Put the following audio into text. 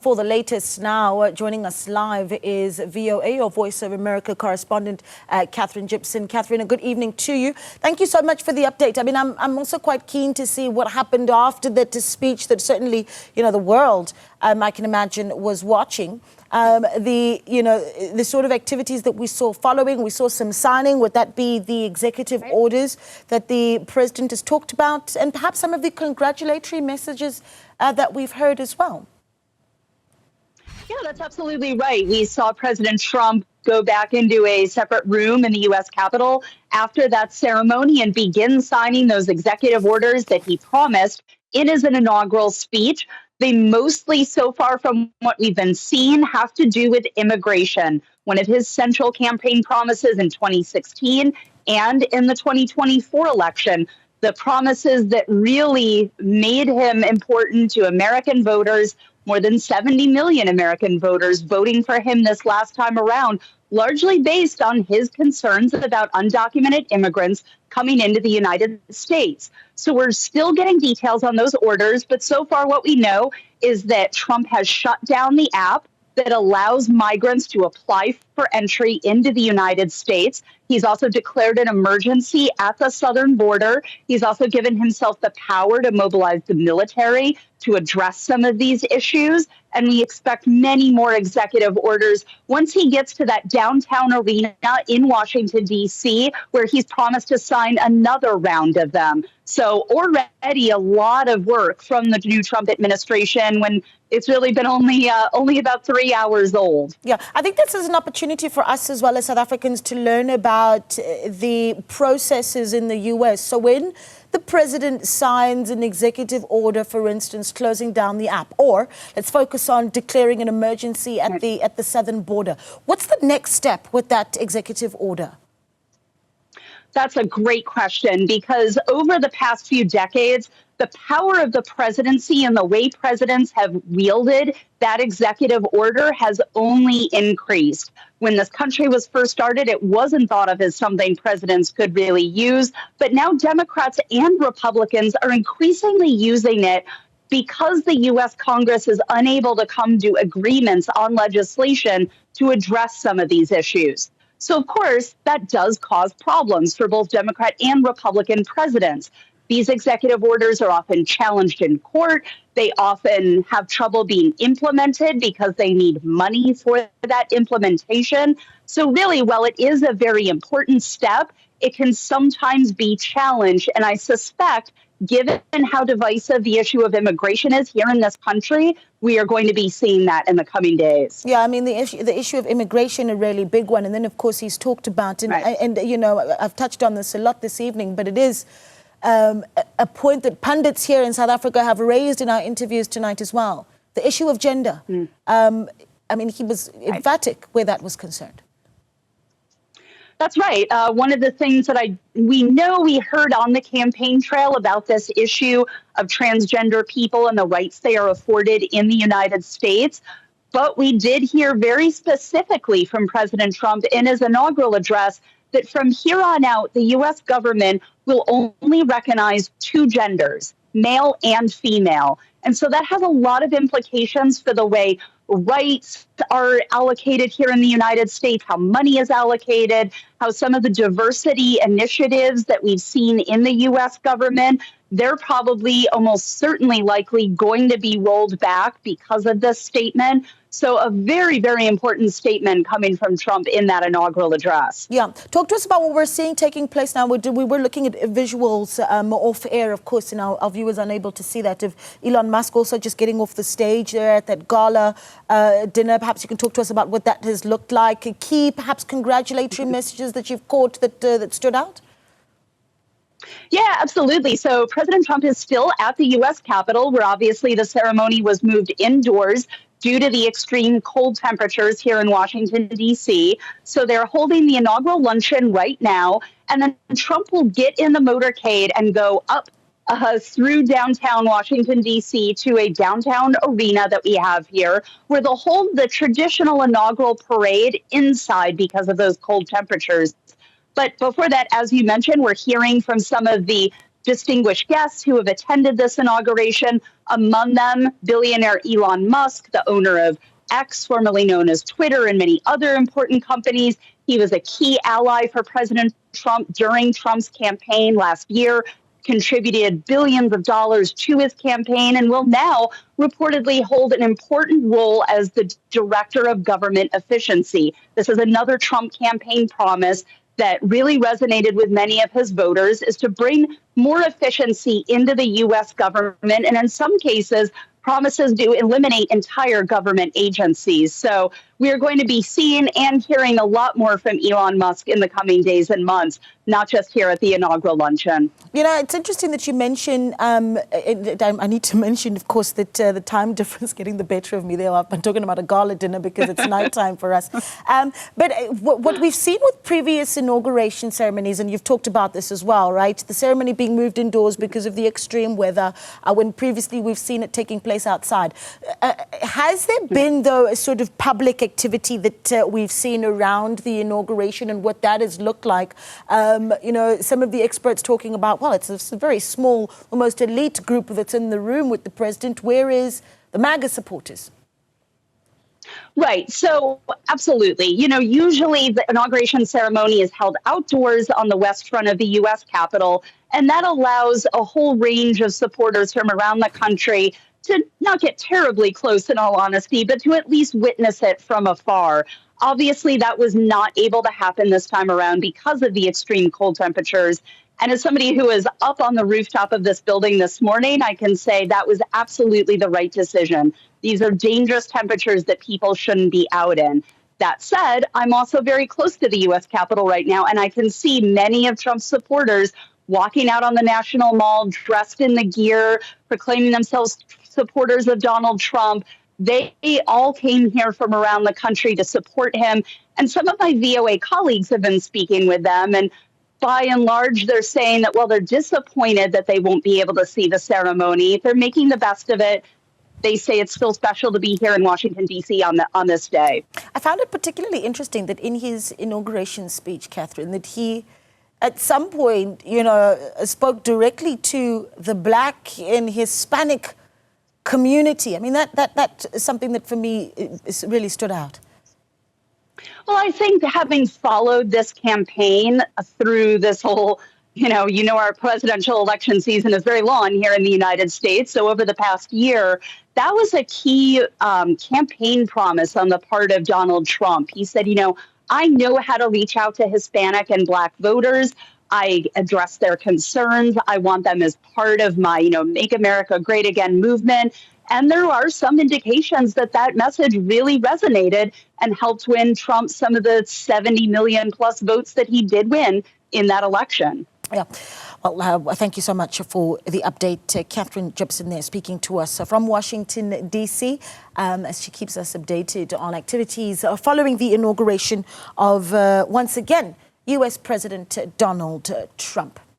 For the latest now, joining us live is VOA, or Voice of America correspondent, Katherine Gypson. Katherine, a good evening to you. Thank you so much for the update. I mean, I'm also quite keen to see what happened after that speech that certainly, the world, I can imagine, was watching. The sort of activities that we saw following, we saw some signing. Would that be the executive orders that the president has talked about, and perhaps some of the congratulatory messages that we've heard as well? Yeah, that's absolutely right. We saw President Trump go back into a separate room in the U.S. Capitol after that ceremony and begin signing those executive orders that he promised in his inaugural speech. They mostly, so far from what we've been seeing, have to do with immigration, one of his central campaign promises in 2016 and in the 2024 election. The promises that really made him important to American voters. More than 70 million American voters voting for him this last time around, largely based on his concerns about undocumented immigrants coming into the United States. So we're still getting details on those orders, but so far what we know is that Trump has shut down the app that allows migrants to apply for entry into the United States. He's also declared an emergency at the southern border. He's also given himself the power to mobilize the military to address some of these issues. And we expect many more executive orders once he gets to that downtown arena in Washington, D.C., where he's promised to sign another round of them. So already a lot of work from the new Trump administration when it's really been only about 3 hours old. Yeah, I think this is an opportunity for us as well as South Africans to learn about the processes in the U.S. So when the president signs an executive order, for instance, closing down the app, or let's focus on declaring an emergency at the southern border, what's the next step with that executive order? That's a great question, because over the past few decades, the power of the presidency and the way presidents have wielded that executive order has only increased. When this country was first started, it wasn't thought of as something presidents could really use. But now Democrats and Republicans are increasingly using it because the U.S. Congress is unable to come to agreements on legislation to address some of these issues. So, of course, that does cause problems for both Democrat and Republican presidents. These executive orders are often challenged in court. They often have trouble being implemented because they need money for that implementation. So really, while it is a very important step, it can sometimes be challenged. And I suspect, given how divisive the issue of immigration is here in this country, we are going to be seeing that in the coming days. Yeah, I mean, the issue of immigration, a really big one. And then, of course, he's talked about, and I've touched on this a lot this evening, but it is a point that pundits here in South Africa have raised in our interviews tonight as well. The issue of gender. I mean, he was emphatic where that was concerned. That's right. One of the things that we heard on the campaign trail about this issue of transgender people and the rights they are afforded in the United States. But we did hear very specifically from President Trump in his inaugural address that from here on out, the U.S. government will only recognize two genders, male and female. And so that has a lot of implications for the way rights are allocated here in the United States, how money is allocated, how some of the diversity initiatives that we've seen in the U.S. government, they're probably almost certainly likely going to be rolled back because of this statement. So a very, very important statement coming from Trump in that inaugural address. Yeah. Talk to us about what we're seeing taking place now. We were looking at visuals off air, of course, and our viewers are unable to see that, of Elon Musk also just getting off the stage there at that gala dinner. Perhaps you can talk to us about what that has looked like. Key, perhaps, congratulatory messages that you've caught that stood out? Yeah, absolutely. So President Trump is still at the U.S. Capitol, where obviously the ceremony was moved indoors due to the extreme cold temperatures here in Washington, D.C. So they're holding the inaugural luncheon right now. And then Trump will get in the motorcade and go up through downtown Washington, D.C. to a downtown arena that we have here, where they'll hold the traditional inaugural parade inside because of those cold temperatures. But before that, as you mentioned, we're hearing from some of the distinguished guests who have attended this inauguration, among them billionaire Elon Musk, the owner of X, formerly known as Twitter, and many other important companies. He was a key ally for President Trump during Trump's campaign last year, contributed billions of dollars to his campaign, and will now reportedly hold an important role as the director of government efficiency. This is another Trump campaign promise that really resonated with many of his voters, is to bring more efficiency into the U.S. government, and in some cases, promises to eliminate entire government agencies. So we are going to be seeing and hearing a lot more from Elon Musk in the coming days and months, not just here at the inaugural luncheon. You know, it's interesting that you mention, I need to mention, of course, that the time difference getting the better of me there. I've been talking about a gala dinner because it's nighttime for us. But what we've seen with previous inauguration ceremonies, and you've talked about this as well, right? The ceremony being moved indoors because of the extreme weather, when previously we've seen it taking place outside. Has there been, though, a sort of public activity that we've seen around the inauguration and what that has looked like? You know, some of the experts talking about, well, it's a very small, almost elite group that's in the room with the president. Where is the MAGA supporters? Right. So absolutely. You know, usually the inauguration ceremony is held outdoors on the west front of the U.S. Capitol, and that allows a whole range of supporters from around the country to not get terribly close, in all honesty, but to at least witness it from afar. Obviously, that was not able to happen this time around because of the extreme cold temperatures. And as somebody who was up on the rooftop of this building this morning, I can say that was absolutely the right decision. These are dangerous temperatures that people shouldn't be out in. That said, I'm also very close to the U.S. Capitol right now, and I can see many of Trump's supporters walking out on the National Mall, dressed in the gear, proclaiming themselves supporters of Donald Trump. They all came here from around the country to support him. And some of my VOA colleagues have been speaking with them. And by and large, they're saying that, well, they're disappointed that they won't be able to see the ceremony. They're making the best of it. They say it's still special to be here in Washington, D.C. on this day. I found it particularly interesting that in his inauguration speech, Catherine, that he, at some point, you know, spoke directly to the Black and Hispanic community. I mean, that is something that for me really stood out. Well, I think having followed this campaign through this whole, our presidential election season is very long here in the United States. So over the past year, that was a key campaign promise on the part of Donald Trump. He said, I know how to reach out to Hispanic and Black voters. I address their concerns. I want them as part of my, Make America Great Again movement. And there are some indications that that message really resonated and helped win Trump some of the 70 million plus votes that he did win in that election. Yeah. Well, thank you so much for the update. Katherine Gypson there speaking to us from Washington, D.C., as she keeps us updated on activities following the inauguration of, once again, U.S. President Donald Trump.